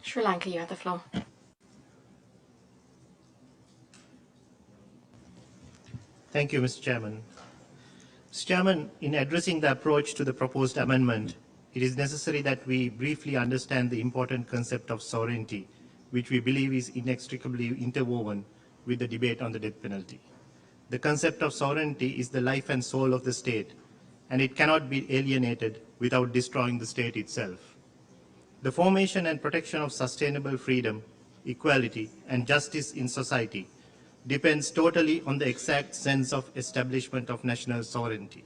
Sri Lanka, you have the floor. Thank you, Mr. Chairman. Mr. Chairman, in addressing the approach to the proposed amendment, it is necessary that we briefly understand the important concept of sovereignty, which we believe is inextricably interwoven with the debate on the death penalty. The concept of sovereignty is the life and soul of the state, and it cannot be alienated without destroying the state itself. The formation and protection of sustainable freedom, equality, and justice in society depends totally on the exact sense of establishment of national sovereignty.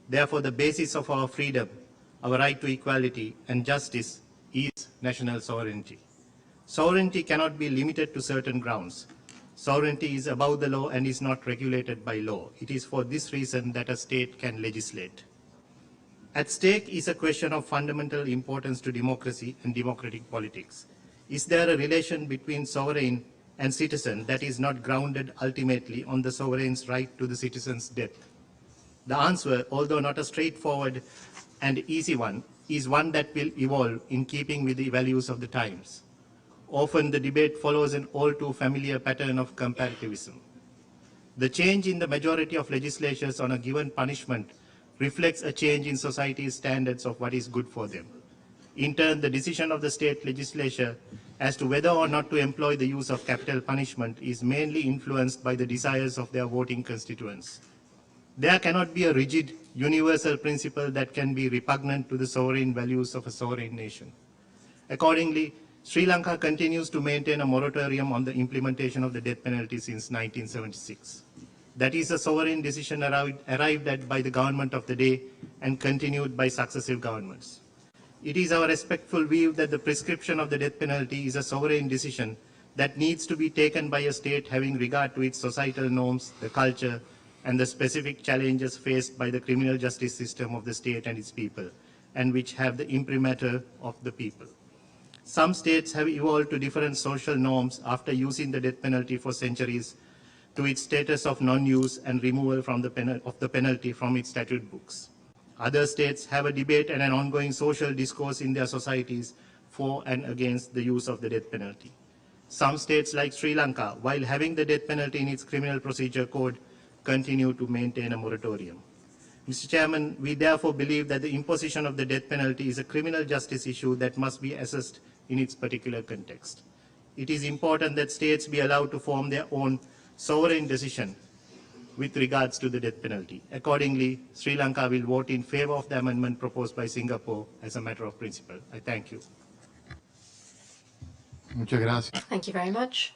Therefore, the basis of our freedom, our right to equality and justice is national sovereignty. Sovereignty cannot be limited to certain grounds. Sovereignty is above the law and is not regulated by law. It is for this reason that a state can legislate. At stake is a question of fundamental importance to democracy and democratic politics. Is there a relation between sovereign and citizen that is not grounded ultimately on the sovereign's right to the citizen's death? The answer, although not a straightforward and easy one, is one that will evolve in keeping with the values of the times. Often the debate follows an all too familiar pattern of comparativism. The change in the majority of legislatures on a given punishment reflects a change in society's standards of what is good for them. In turn, the decision of the state legislature as to whether or not to employ the use of capital punishment is mainly influenced by the desires of their voting constituents. There cannot be a rigid, universal principle that can be repugnant to the sovereign values of a sovereign nation. Accordingly, Sri Lanka continues to maintain a moratorium on the implementation of the death penalty since 1976. That is a sovereign decision arrived at by the government of the day and continued by successive governments. It is our respectful view that the prescription of the death penalty is a sovereign decision that needs to be taken by a state having regard to its societal norms, the culture, and the specific challenges faced by the criminal justice system of the state and its people, and which have the imprimatur of the people. Some states have evolved to different social norms after using the death penalty for centuries to its status of non-use and removal from the penalty from its statute books. Other states have a debate and an ongoing social discourse in their societies for and against the use of the death penalty. Some states like Sri Lanka, while having the death penalty in its criminal procedure code, continue to maintain a moratorium. Mr. Chairman, we therefore believe that the imposition of the death penalty is a criminal justice issue that must be assessed in its particular context. It is important that states be allowed to form their own sovereign decision with regards to the death penalty. Accordingly, Sri Lanka will vote in favor of the amendment proposed by Singapore as a matter of principle. I thank you. Muchas gracias. Thank you very much.